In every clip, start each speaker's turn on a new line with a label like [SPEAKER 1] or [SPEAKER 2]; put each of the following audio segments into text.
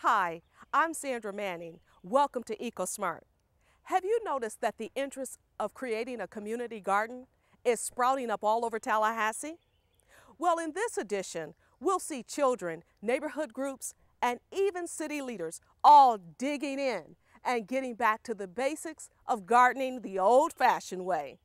[SPEAKER 1] Hi, I'm Sandra Manning. Welcome to EcoSmart. Have you noticed that the interest of creating a community garden is sprouting up all over Tallahassee? Well, in this edition, we'll see children, neighborhood groups, and even city leaders all digging in and getting back to the basics of gardening the old-fashioned way.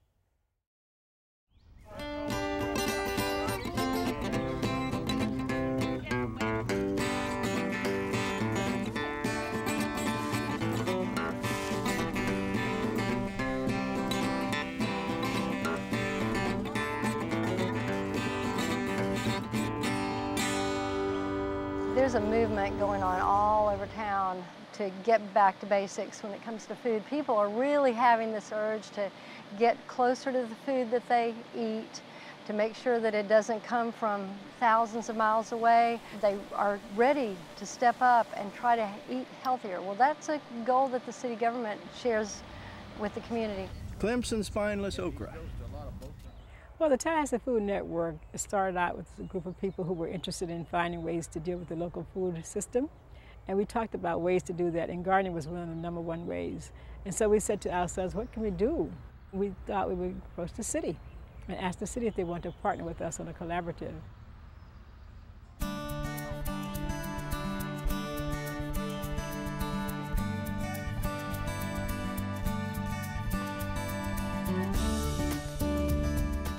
[SPEAKER 2] There's a movement going on all over town to get back to basics when it comes to food. People are really having this urge to get closer to the food that they eat, to make sure that it doesn't come from thousands of miles away. They are ready to step up and try to eat healthier. Well, that's a goal that the city government shares with the community.
[SPEAKER 3] Clemson spineless okra.
[SPEAKER 4] Well, the Tallahassee Food Network started out with a group of people who were interested in finding ways to deal with the local food system. And we talked about ways to do that, and gardening was one of the #1 ways. And so we said to ourselves, what can we do? We thought we would approach the city and ask the city if they want to partner with us on a collaborative.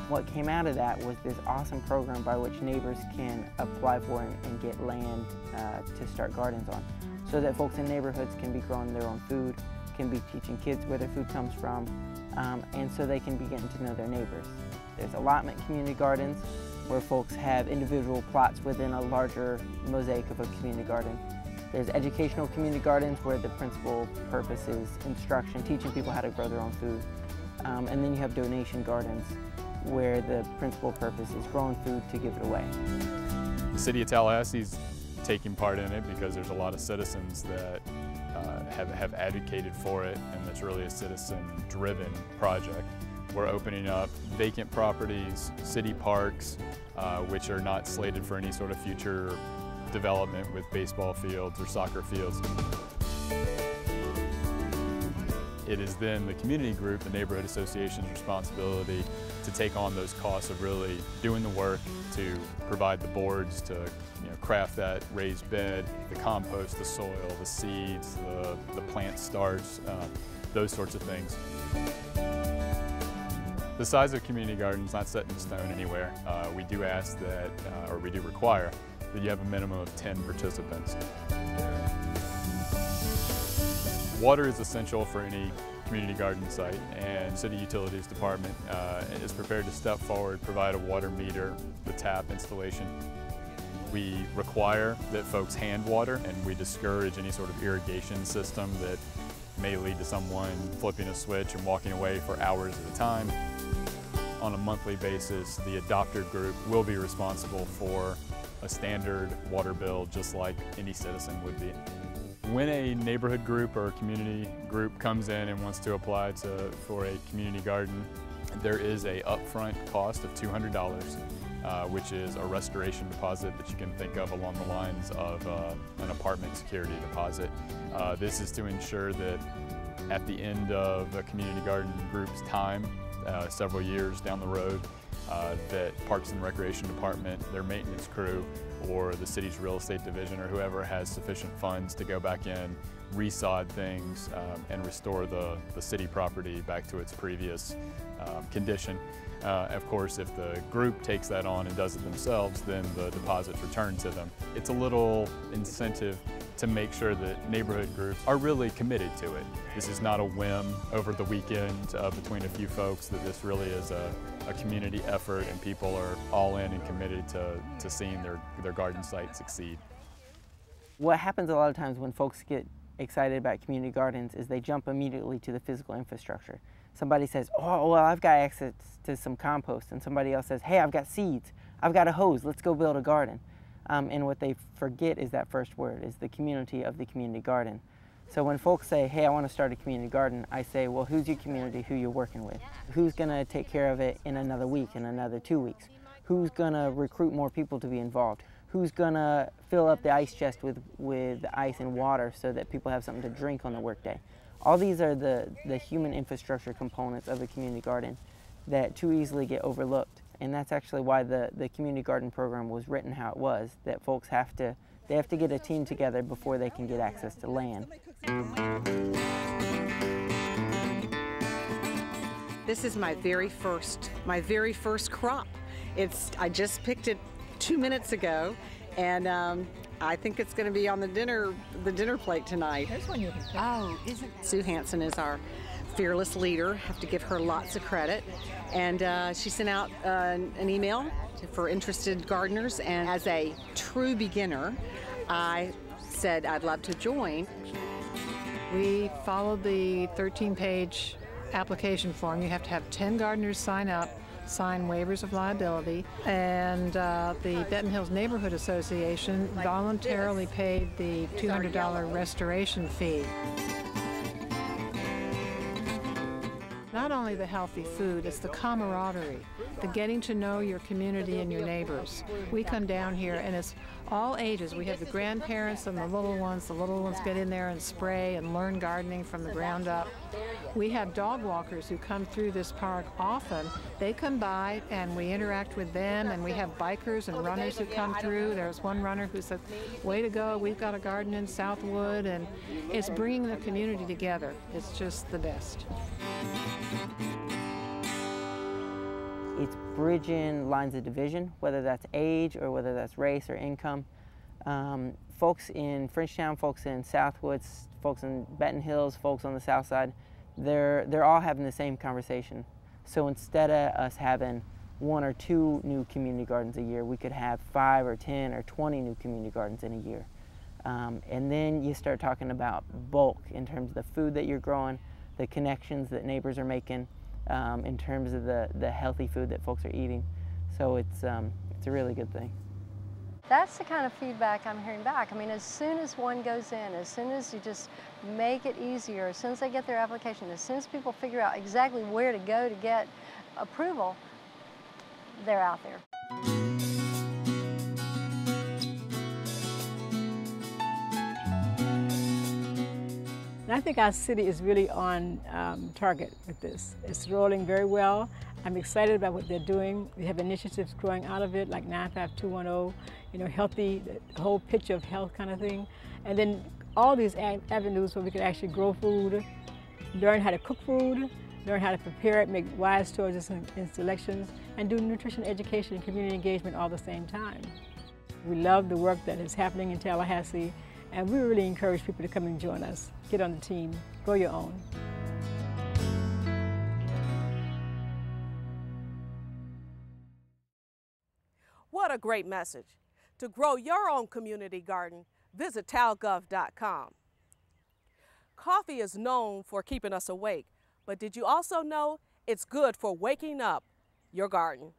[SPEAKER 5] What came out of that was this awesome program by which neighbors can apply for and get land to start gardens on, so that folks in neighborhoods can be growing their own food, can be teaching kids where their food comes from, and so they can be getting to know their neighbors. There's allotment community gardens where folks have individual plots within a larger mosaic of a community garden. There's educational community gardens where the principal purpose is instruction, teaching people how to grow their own food. And then you have donation gardens where the principal purpose is growing food to give it away.
[SPEAKER 6] The City of Tallahassee is taking part in it because there's a lot of citizens that have advocated for it, and it's really a citizen-driven project. We're opening up vacant properties, city parks, which are not slated for any sort of future development with baseball fields or soccer fields. It is then the community group, the neighborhood association's responsibility to take on those costs of really doing the work, to provide the boards, to craft that raised bed, the compost, the soil, the seeds, the plant starts, those sorts of things. The size of community gardens is not set in stone anywhere. We do ask that, or we do require, that you have a minimum of 10 participants. Water is essential for any community garden site, and City Utilities Department is prepared to step forward, provide a water meter, the tap installation. We require that folks hand water, and we discourage any sort of irrigation system that may lead to someone flipping a switch and walking away for hours at a time. On a monthly basis, the adopter group will be responsible for a standard water bill just like any citizen would be. When a neighborhood group or a community group comes in and wants to apply for a community garden, there is a upfront cost of $200, which is a restoration deposit that you can think of along the lines of an apartment security deposit. This is to ensure that at the end of a community garden group's time, several years down the road, that Parks and Recreation Department, their maintenance crew, or the city's real estate division, or whoever has sufficient funds to go back in, resod things, and restore the city property back to its previous condition. Of course, if the group takes that on and does it themselves, then the deposit's returned to them. It's a little incentive to make sure that neighborhood groups are really committed to it. This is not a whim over the weekend between a few folks, that this really is a community effort, and people are all in and committed to seeing their garden site succeed.
[SPEAKER 5] What happens a lot of times when folks get excited about community gardens is they jump immediately to the physical infrastructure. Somebody says, oh, well, I've got access to some compost, and somebody else says, hey, I've got seeds, I've got a hose, let's go build a garden. And what they forget is that first word, is the community of the community garden. So when folks say, hey, I want to start a community garden, I say, well, who's your community, who you're working with? Who's going to take care of it in another week, in another 2 weeks? Who's going to recruit more people to be involved? Who's gonna fill up the ice chest with ice and water so that people have something to drink on the workday? All these are the human infrastructure components of a community garden that too easily get overlooked. And that's actually why the community garden program was written how it was, that folks have to get a team together before they can get access to land.
[SPEAKER 7] This is my very first crop. I just picked it 2 minutes ago, and I think it's going to be on the dinner plate tonight. Oh, isn't Sue Hansen is our fearless leader. Have to give her lots of credit, and she sent out an email for interested gardeners, and as a true beginner, I said I'd love to join.
[SPEAKER 8] We followed the 13-page application form. You have to have 10 gardeners sign up, sign waivers of liability, and the Betton Hills Neighborhood Association voluntarily paid the $200 restoration fee. Not only the healthy food, it's the camaraderie, the getting to know your community and your neighbors. We come down here and it's all ages. We have the grandparents and the little ones. The little ones get in there and spray and learn gardening from the ground up. We have dog walkers who come through this park often. They come by and we interact with them, and we have bikers and runners who come through. There's one runner who said, "Way to go, we've got a garden in Southwood," and it's bringing the community together. It's just the best.
[SPEAKER 5] It's bridging lines of division, whether that's age or whether that's race or income. Folks in Frenchtown, folks in Southwoods, folks in Betton Hills, folks on the south side, they're all having the same conversation. So instead of us having 1 or 2 new community gardens a year, we could have 5 or 10 or 20 new community gardens in a year. And then you start talking about bulk in terms of the food that you're growing, the connections that neighbors are making, in terms of the healthy food that folks are eating. So it's a really good thing.
[SPEAKER 2] That's the kind of feedback I'm hearing back. I mean, as soon as one goes in, as soon as you just make it easier, as soon as they get their application, as soon as people figure out exactly where to go to get approval, they're out there.
[SPEAKER 4] And I think our city is really on target with this. It's rolling very well. I'm excited about what they're doing. We have initiatives growing out of it, like 95210, you know, healthy, the whole picture of health kind of thing. And then all these avenues where we can actually grow food, learn how to cook food, learn how to prepare it, make wise choices and selections, and do nutrition education and community engagement all at the same time. We love the work that is happening in Tallahassee, and we really encourage people to come and join us. Get on the team, grow your own.
[SPEAKER 1] What a great message. To grow your own community garden, visit talgov.com. Coffee is known for keeping us awake, but did you also know it's good for waking up your garden?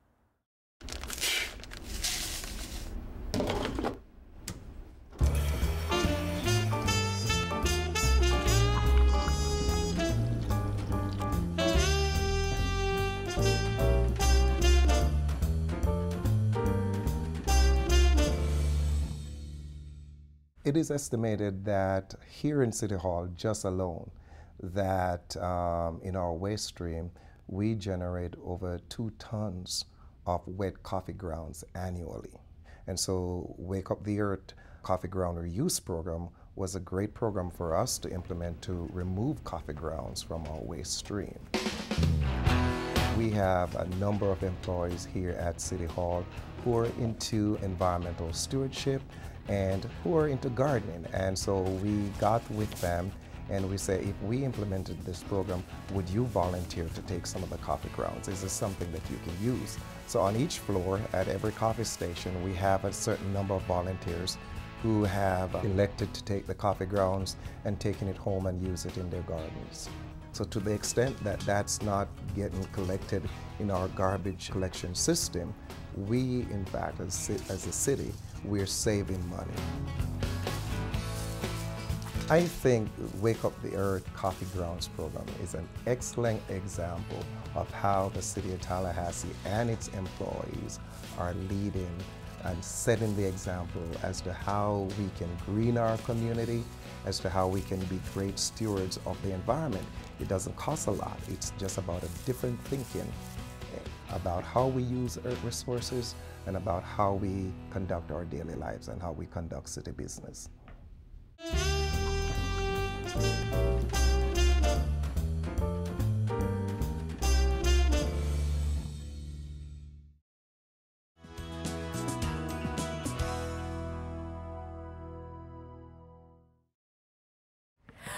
[SPEAKER 9] It is estimated that here in City Hall, just alone, that in our waste stream, we generate over 2 tons of wet coffee grounds annually. And so Wake Up the Earth Coffee Ground Reuse Program was a great program for us to implement to remove coffee grounds from our waste stream. We have a number of employees here at City Hall who are into environmental stewardship and who are into gardening. And so we got with them and we say, if we implemented this program, would you volunteer to take some of the coffee grounds? Is this something that you can use? So on each floor at every coffee station, we have a certain number of volunteers who have elected to take the coffee grounds and taking it home and use it in their gardens. So to the extent that that's not getting collected in our garbage collection system, we, in fact, as a city, we're saving money. I think Wake Up the Earth Coffee Grounds program is an excellent example of how the City of Tallahassee and its employees are leading and setting the example as to how we can green our community, as to how we can be great stewards of the environment. It doesn't cost a lot. It's just about a different thinking about how we use earth resources and about how we conduct our daily lives and how we conduct city business.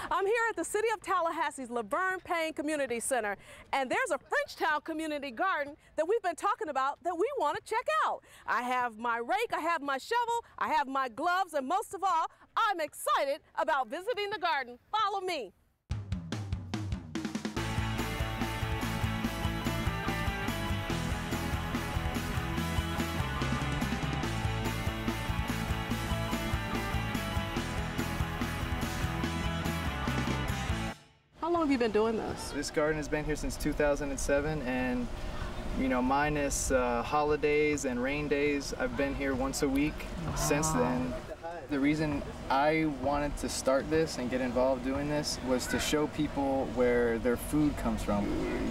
[SPEAKER 1] I'm here at the City of Tallahassee's Laverne Payne Community Center, and there's a Frenchtown community garden that we've been talking about that we want to check out. I have my rake, I have my shovel, I have my gloves, and most of all, I'm excited about visiting the garden. Follow me. How long have you been doing this?
[SPEAKER 10] This garden has been here since 2007, and you know, minus holidays and rain days, I've been here once a week since then. The reason I wanted to start this and get involved doing this was to show people where their food comes from.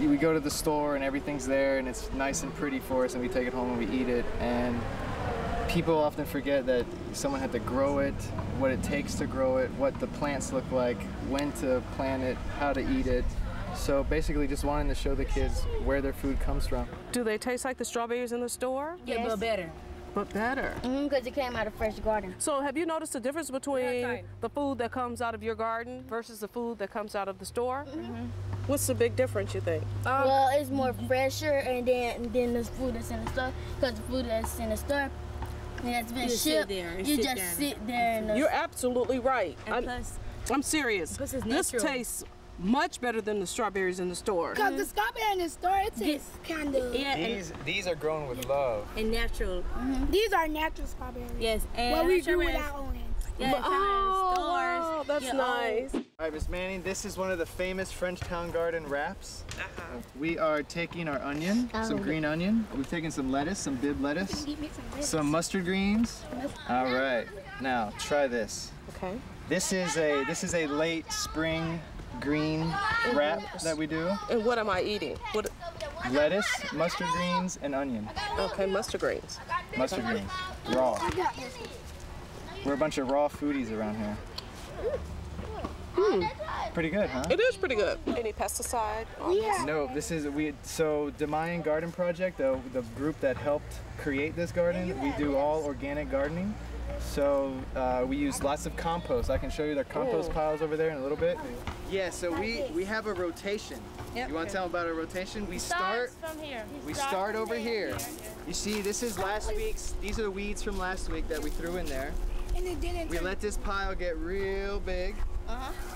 [SPEAKER 10] We go to the store and everything's there and it's nice and pretty for us, and we take it home and we eat it, and people often forget that someone had to grow it, what it takes to grow it, what the plants look like, when to plant it, how to eat it. So basically just wanting to show the kids where their food comes from.
[SPEAKER 1] Do they taste like the strawberries in the store?
[SPEAKER 11] Yeah, but better.
[SPEAKER 1] But better?
[SPEAKER 11] Because it came out of fresh garden.
[SPEAKER 1] So have you noticed the difference between the food that comes out of your garden versus the food that comes out of the store? What's the big difference, you think?
[SPEAKER 11] Well, it's more fresher and then the food that's in the store. Because the food that's in the store, that's been shipped, you just sit there. And
[SPEAKER 1] you're absolutely right.
[SPEAKER 11] And plus,
[SPEAKER 1] I'm serious.
[SPEAKER 11] Plus it's
[SPEAKER 1] this
[SPEAKER 11] natural.
[SPEAKER 1] Tastes much better than the strawberries in the store.
[SPEAKER 12] Because the strawberry in the store, it tastes kind of...
[SPEAKER 10] Yeah, these are grown with love.
[SPEAKER 11] And natural.
[SPEAKER 12] These are natural strawberries.
[SPEAKER 11] Yes, and
[SPEAKER 12] what we grew with our own.
[SPEAKER 11] Yeah,
[SPEAKER 1] oh, that's nice.
[SPEAKER 10] All right, Miss Manning, this is one of the famous Frenchtown garden wraps. We are taking our onion, some green onion. We've taken some lettuce, some bib lettuce, some mustard greens. All right, now try this.
[SPEAKER 1] Okay.
[SPEAKER 10] This is a late spring green wrap that we do.
[SPEAKER 1] And what am I eating? What?
[SPEAKER 10] Lettuce, mustard greens, and onion.
[SPEAKER 1] Okay, mustard greens.
[SPEAKER 10] Mustard greens, raw. We're a bunch of raw foodies around here. Pretty good, huh?
[SPEAKER 1] It is pretty good. Any pesticide on this?
[SPEAKER 10] No, this is so Damayan Garden Project, the group that helped create this garden. We do all organic gardening. So we use lots of compost. I can show you their compost piles over there in a little bit. Yeah, so we have a rotation. Yep. You want to tell them about our rotation? We start
[SPEAKER 11] from here.
[SPEAKER 10] We start over here. You see, this is last week's. These are the weeds from last week that we threw in there.
[SPEAKER 12] And it didn't.
[SPEAKER 10] We let this pile get real big,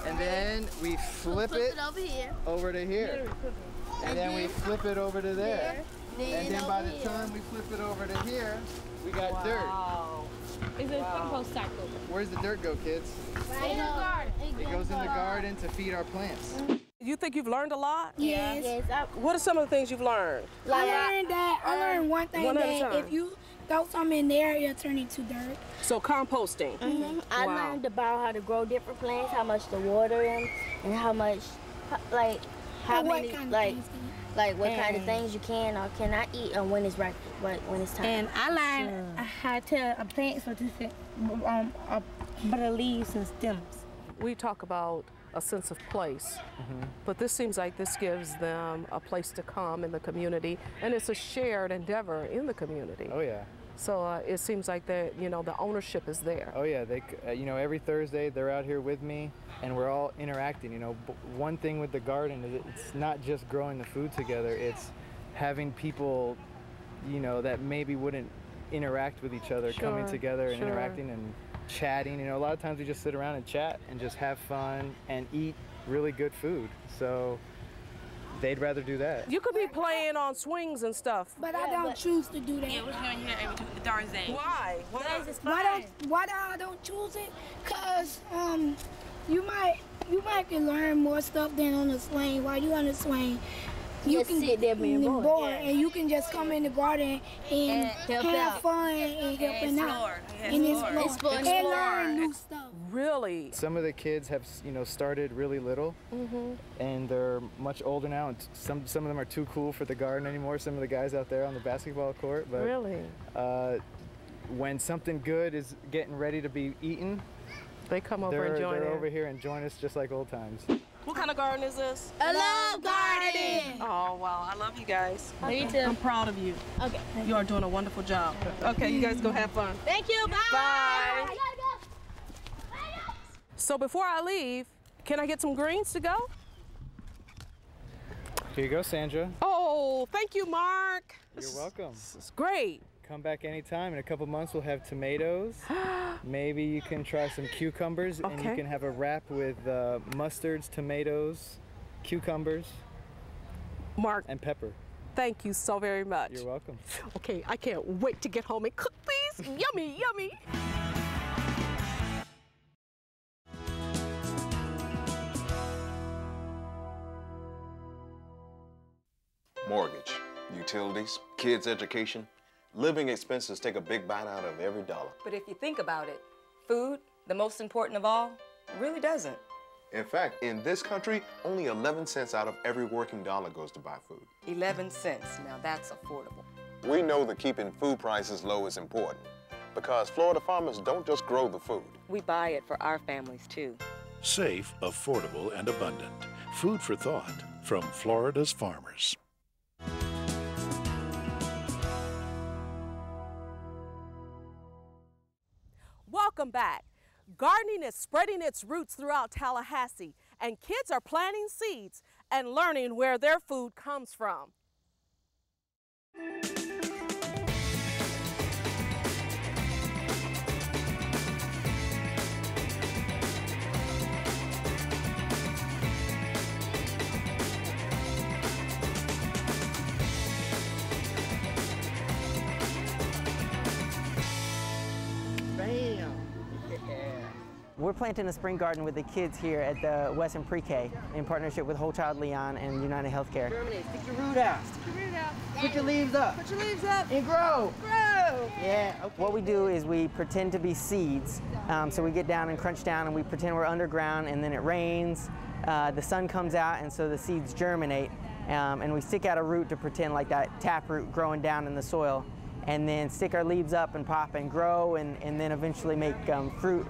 [SPEAKER 10] and then we flip it over to here, and then we flip it over to there, and then by the time we flip it over to here, we got dirt.
[SPEAKER 11] It's a compost cycle.
[SPEAKER 10] Where's the dirt go, kids?
[SPEAKER 11] In the garden.
[SPEAKER 10] It goes in the garden to feed our plants.
[SPEAKER 1] You think you've learned a lot?
[SPEAKER 11] Yes.
[SPEAKER 1] What are some of the things you've learned?
[SPEAKER 12] I learned one thing, that if you throw something in there, it'll turn into dirt.
[SPEAKER 1] So composting.
[SPEAKER 11] I learned about how to grow different plants, how much to water them, and how much, how many, what kind of things you can or cannot eat, and when it's right, when it's time.
[SPEAKER 13] And I learned how to tell a plant so to fit the leaves and stems.
[SPEAKER 1] We talk about a sense of place, but this seems like this gives them a place to come in the community, and it's a shared endeavor in the community.
[SPEAKER 10] Oh yeah.
[SPEAKER 1] So it seems like the ownership is there.
[SPEAKER 10] Oh yeah, they every Thursday they're out here with me, and we're all interacting. One thing with the garden is it's not just growing the food together; it's having people, that maybe wouldn't interact with each other, coming together and interacting and chatting. A lot of times we just sit around and chat and just have fun and eat really good food. So they'd rather do that.
[SPEAKER 1] You could be playing on swings and stuff.
[SPEAKER 12] But I don't choose to do that.
[SPEAKER 13] Yeah, we're going here every Thursday.
[SPEAKER 1] Why?
[SPEAKER 12] Why I don't choose it? Cause you might can learn more stuff than on the swing. While you on the swing, you
[SPEAKER 11] Just
[SPEAKER 12] can
[SPEAKER 11] sit there being bored.
[SPEAKER 12] and you can just come in the garden and have fun and helping out and explore and learn new stuff.
[SPEAKER 1] Really?
[SPEAKER 10] Some of the kids have, started really little, and they're much older now. And some of them are too cool for the garden anymore. Some of the guys out there on the basketball court. But
[SPEAKER 1] really,
[SPEAKER 10] when something good is getting ready to be eaten,
[SPEAKER 1] they come over and join.
[SPEAKER 10] They're over here and join us just like old times.
[SPEAKER 1] What kind of garden is this?
[SPEAKER 11] I love gardening.
[SPEAKER 1] Oh, wow. I love you guys.
[SPEAKER 11] Me too.
[SPEAKER 1] I'm proud of you.
[SPEAKER 11] Okay.
[SPEAKER 1] You are doing a wonderful job. Okay, you guys go have fun.
[SPEAKER 11] Thank you. Bye.
[SPEAKER 1] Bye. So before I leave, can I get some greens to go?
[SPEAKER 10] Here you go, Sandra.
[SPEAKER 1] Oh, thank you, Mark.
[SPEAKER 10] You're welcome.
[SPEAKER 1] This is great.
[SPEAKER 10] Come back anytime. In a couple months, we'll have tomatoes. Maybe you can try some cucumbers, and you can have a wrap with mustards, tomatoes, cucumbers,
[SPEAKER 1] Mark,
[SPEAKER 10] and pepper.
[SPEAKER 1] Thank you so very much.
[SPEAKER 10] You're welcome.
[SPEAKER 1] Okay, I can't wait to get home and cook these. Yummy, yummy.
[SPEAKER 14] Mortgage, utilities, kids' education. Living expenses take a big bite out of every dollar.
[SPEAKER 15] But if you think about it, food, the most important of all, really doesn't.
[SPEAKER 14] In fact, in this country, only 11 cents out of every working dollar goes to buy food.
[SPEAKER 15] 11 cents, now that's affordable.
[SPEAKER 14] We know that keeping food prices low is important because Florida farmers don't just grow the food.
[SPEAKER 15] We buy it for our families too.
[SPEAKER 16] Safe, affordable, and abundant. Food for thought from Florida's farmers.
[SPEAKER 1] Welcome back. Gardening is spreading its roots throughout Tallahassee, and kids are planting seeds and learning where their food comes from.
[SPEAKER 5] We're planting a spring garden with the kids here at the Western Pre-K in partnership with Whole Child Leon and United Healthcare.
[SPEAKER 17] Germinate, stick your root out.
[SPEAKER 11] Stick your root out.
[SPEAKER 17] Put your leaves up.
[SPEAKER 11] Put your leaves up.
[SPEAKER 17] And grow.
[SPEAKER 11] Grow.
[SPEAKER 17] Yeah, okay.
[SPEAKER 5] What we do is we pretend to be seeds. So we get down and crunch down and we pretend we're underground, and then it rains, the sun comes out, and so the seeds germinate. And we stick out a root to pretend like that taproot growing down in the soil, and then stick our leaves up and pop and grow, and then eventually make fruit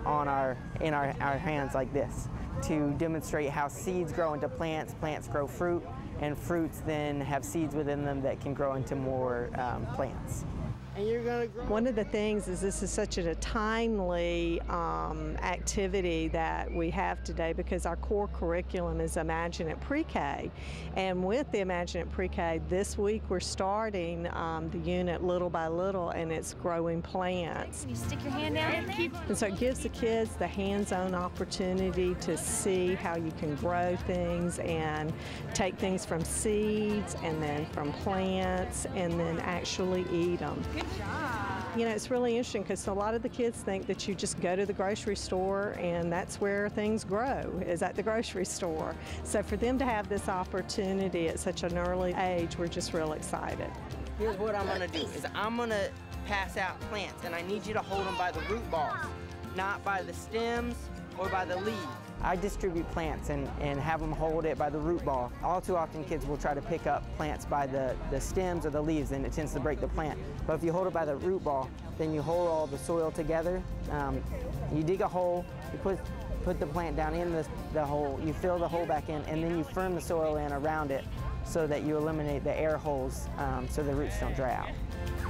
[SPEAKER 5] in our hands like this, to demonstrate how seeds grow into plants, plants grow fruit, and fruits then have seeds within them that can grow into more plants.
[SPEAKER 17] And you're gonna grow.
[SPEAKER 18] One of the things is this is such a timely activity that we have today, because our core curriculum is Imagine It Pre-K. And with the Imagine It Pre-K, this week we're starting the unit little by little, and it's growing plants.
[SPEAKER 11] You stick your hand down in there?
[SPEAKER 18] And so it gives the kids the hands-on opportunity to see how you can grow things and take things from seeds and then from plants and then actually eat them.
[SPEAKER 11] Good job.
[SPEAKER 18] You know, it's really interesting because a lot of the kids think that you just go to the grocery store and that's where things grow, is at the grocery store. So for them to have this opportunity at such an early age, we're just real excited.
[SPEAKER 17] Here's what I'm gonna do, is I'm gonna pass out plants, and I need you to hold them by the root balls, not by the stems or by the leaves.
[SPEAKER 5] I distribute plants and have them hold it by the root ball. All too often kids will try to pick up plants by the stems or the leaves, and it tends to break the plant. But if you hold it by the root ball, then you hold all the soil together. You dig a hole, you put the plant down in the hole, you fill the hole back in, and then you firm the soil in around it so that you eliminate the air holes so the roots don't dry out.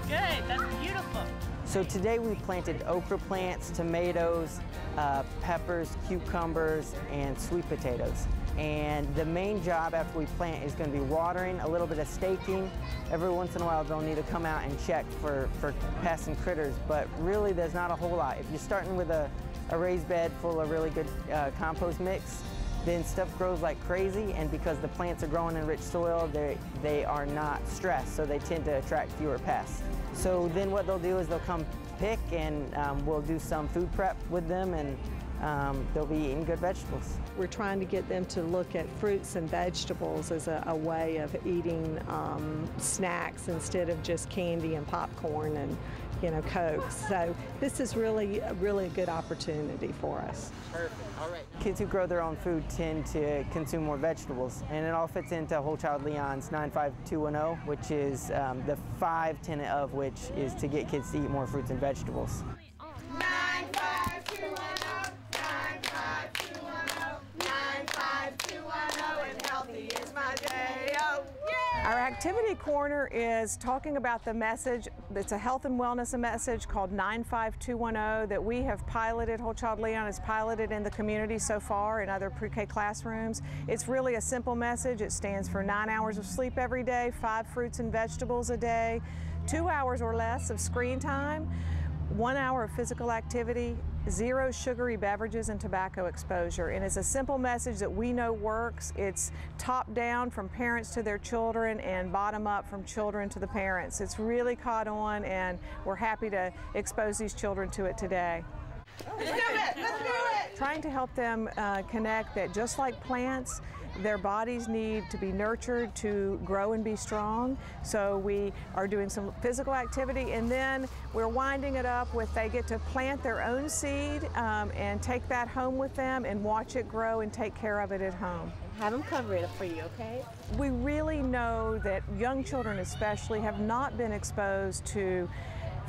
[SPEAKER 11] Good, that's beautiful.
[SPEAKER 5] So today we planted okra plants, tomatoes, peppers, cucumbers, and sweet potatoes. And the main job after we plant is going to be watering, a little bit of staking. Every once in a while they'll need to come out and check for pests and critters, but really there's not a whole lot. If you're starting with a raised bed full of really good compost mix, then stuff grows like crazy, and because the plants are growing in rich soil, they are not stressed, so they tend to attract fewer pests. So then what they'll do is they'll come pick, and we'll do some food prep with them, and
[SPEAKER 17] they'll be eating good vegetables.
[SPEAKER 18] We're trying to get them to look at fruits and vegetables as a way of eating snacks instead of just candy and popcorn and Coke. So this is really a good opportunity for us.
[SPEAKER 17] Perfect. All right. Kids who grow their own food tend to consume more vegetables, and it all fits into Whole Child Leon's 95210, which is the 5 tenet of which is to get kids to eat more fruits and vegetables.
[SPEAKER 19] 95210, 95210, 95210, and healthy is my day. Oh, yeah!
[SPEAKER 20] Our activity corner is talking about the message. It's a health and wellness message called 95210 that we have piloted. Whole Child Leon has piloted in the community so far in other pre-K classrooms. It's really a simple message. It stands for 9 hours of sleep every day, 5 fruits and vegetables a day, 2 hours or less of screen time, 1 hour of physical activity, 0 sugary beverages and tobacco exposure. And it's a simple message that we know works. It's top down from parents to their children and bottom up from children to the parents. It's really caught on, and we're happy to expose these children to it today.
[SPEAKER 19] Let's do it! Let's do it!
[SPEAKER 20] Trying to help them connect that just like plants, their bodies need to be nurtured to grow and be strong. So we are doing some physical activity, and then we're winding it up with they get to plant their own seed and take that home with them and watch it grow and take care of it at home.
[SPEAKER 21] Have them cover it for you, okay?
[SPEAKER 20] We really know that young children especially have not been exposed to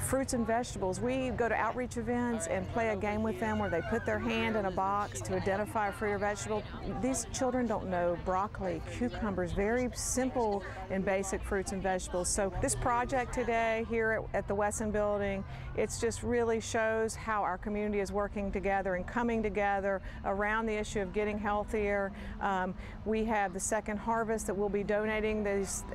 [SPEAKER 20] fruits and vegetables. We go to outreach events and play a game with them where they put their hand in a box to identify a fruit or vegetable. These children don't know broccoli, cucumbers, very simple and basic fruits and vegetables. So this project today here at the Wesson Building, it just really shows how our community is working together and coming together around the issue of getting healthier. We have the second harvest that we'll be donating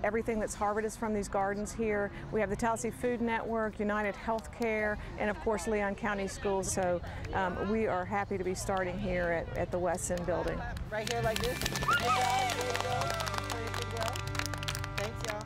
[SPEAKER 20] everything that's harvested from these gardens here. We have the Tallahassee Food Network, United Healthcare, and of course Leon County Schools. So we are happy to be starting here at the Wesson Building.
[SPEAKER 17] Right here like this. Thanks, y'all.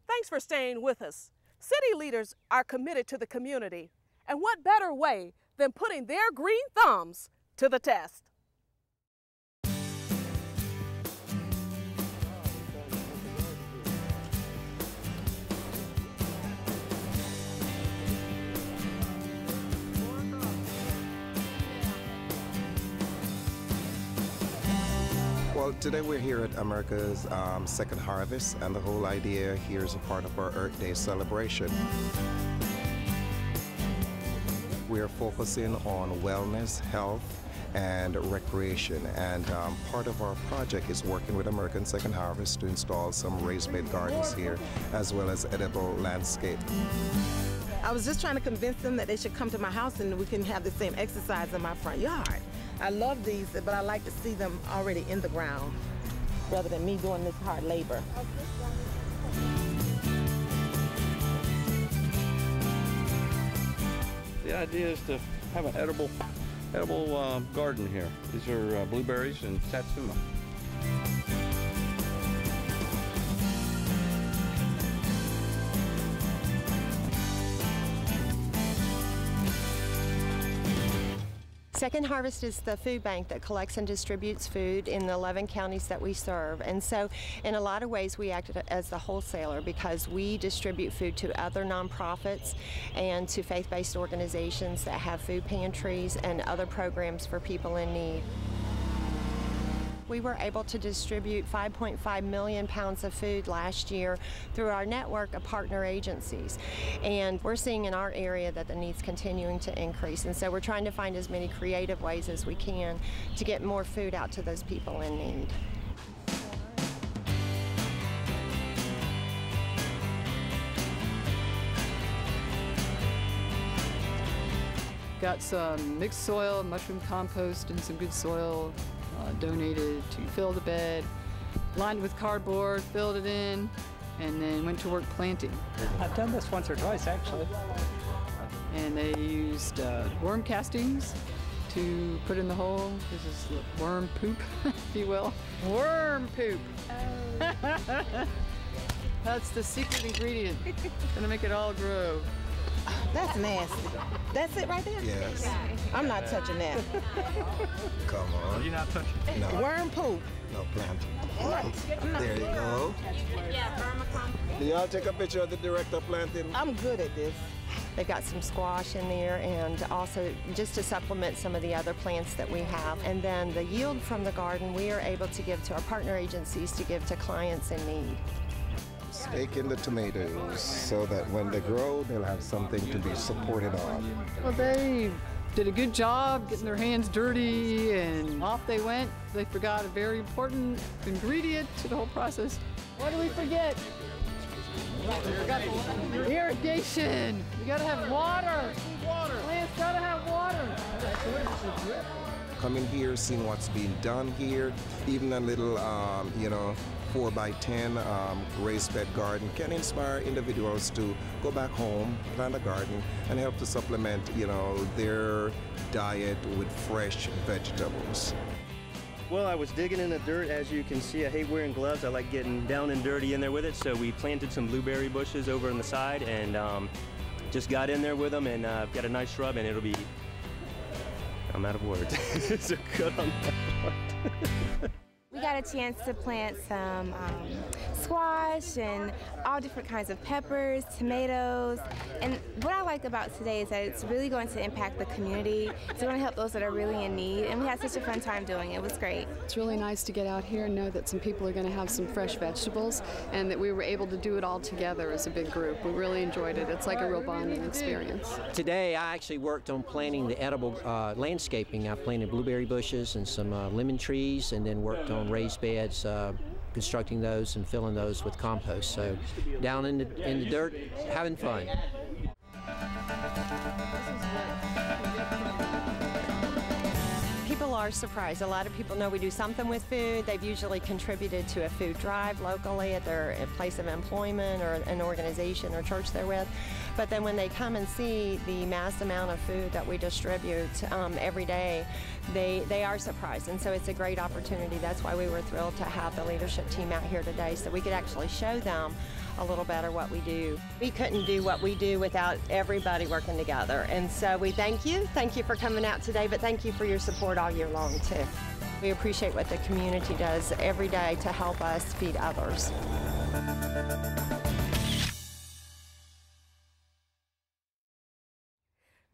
[SPEAKER 1] Thanks for staying with us. City leaders are committed to the community, and what better way than putting their green thumbs to the test?
[SPEAKER 9] Well, today we're here at America's second harvest, and the whole idea here is a part of our Earth Day celebration. We're focusing on wellness, health, and recreation, and part of our project is working with American Second Harvest to install some raised bed gardens here, as well as edible landscape.
[SPEAKER 21] I was just trying to convince them that they should come to my house and we can have the same exercise in my front yard. I love these, but I like to see them already in the ground rather than me doing this hard labor.
[SPEAKER 3] The idea is to have an edible garden here. These are blueberries and satsuma.
[SPEAKER 22] Second Harvest is the food bank that collects and distributes food in the 11 counties that we serve. And so in a lot of ways we act as the wholesaler because we distribute food to other nonprofits and to faith-based organizations that have food pantries and other programs for people in need. We were able to distribute 5.5 million pounds of food last year through our network of partner agencies. And we're seeing in our area that the need's continuing to increase. And so we're trying to find as many creative ways as we can to get more food out to those people in need.
[SPEAKER 6] Got some mixed soil, mushroom compost, and some good soil donated to fill the bed. Lined with cardboard, filled it in, and then went to work planting.
[SPEAKER 7] I've done this once or twice, actually.
[SPEAKER 6] And they used worm castings to put in the hole. This is worm poop, if you will. Worm poop! Oh. That's the secret ingredient. Gonna make it all grow.
[SPEAKER 21] That's nasty. That's it right there?
[SPEAKER 9] Yes.
[SPEAKER 21] I'm not touching that.
[SPEAKER 9] Come on.
[SPEAKER 7] You're not touching it?
[SPEAKER 9] No.
[SPEAKER 21] Worm poop.
[SPEAKER 9] No, plant. There you go. Do y'all take a picture of the director planting?
[SPEAKER 21] I'm good at this.
[SPEAKER 22] They've got some squash in there, and also just to supplement some of the other plants that we have. And then the yield from the garden we are able to give to our partner agencies to give to clients in need.
[SPEAKER 9] Stake in the tomatoes so that when they grow, they'll have something to be supported on.
[SPEAKER 6] Well, they did a good job getting their hands dirty, and off they went. They forgot a very important ingredient to the whole process. What do we forget? Irrigation. You gotta have water. Plants gotta have water.
[SPEAKER 9] Coming here, seeing what's being done here, even a little, 4x10 raised bed garden can inspire individuals to go back home, plant a garden, and help to supplement, their diet with fresh vegetables.
[SPEAKER 23] Well, I was digging in the dirt. As you can see, I hate wearing gloves. I like getting down and dirty in there with it. So we planted some blueberry bushes over on the side and just got in there with them, and got a nice shrub, and it'll be, I'm out of words. So good on that part.
[SPEAKER 13] We got a chance to plant some squash and all different kinds of peppers, tomatoes, and what I like about today is that it's really going to impact the community. It's going to help those that are really in need, and we had such a fun time doing it. It was great.
[SPEAKER 24] It's really nice to get out here and know that some people are going to have some fresh vegetables, and that we were able to do it all together as a big group. We really enjoyed it. It's like a real bonding experience.
[SPEAKER 25] Today I actually worked on planting the edible landscaping. I planted blueberry bushes and some lemon trees, and then worked on raised beds, constructing those and filling those with compost. So down in the dirt, having fun.
[SPEAKER 22] People are surprised. A lot of people know we do something with food. They've usually contributed to a food drive locally at their place of employment or an organization or church they're with. But then when they come and see the mass amount of food that we distribute every day, they are surprised. And so it's a great opportunity. That's why we were thrilled to have the leadership team out here today so we could actually show them a little better what we do. We couldn't do what we do without everybody working together. And so we thank you. Thank you for coming out today, but thank you for your support all year long too. We appreciate what the community does every day to help us feed others.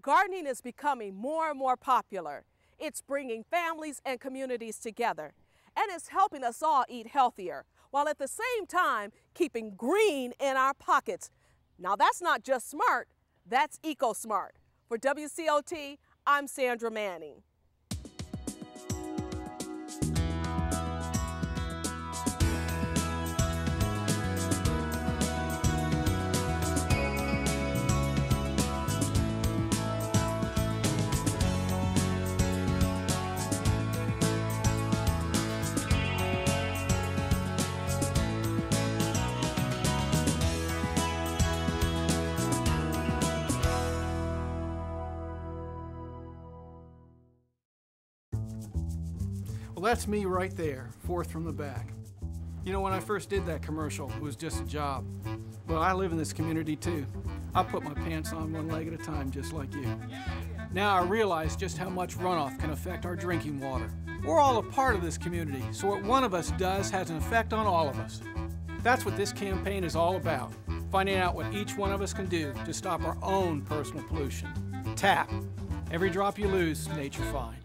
[SPEAKER 1] Gardening is becoming more and more popular. It's bringing families and communities together, and it's helping us all eat healthier, while at the same time keeping green in our pockets. Now that's not just smart, that's EcoSmart. For WCOT, I'm Sandra Manning.
[SPEAKER 26] Well, that's me right there, fourth from the back. You know, when I first did that commercial, it was just a job. Well, I live in this community too. I put my pants on one leg at a time, just like you. Now I realize just how much runoff can affect our drinking water. We're all a part of this community, so what one of us does has an effect on all of us. That's what this campaign is all about, finding out what each one of us can do to stop our own personal pollution. TAP. Every drop you lose, nature finds.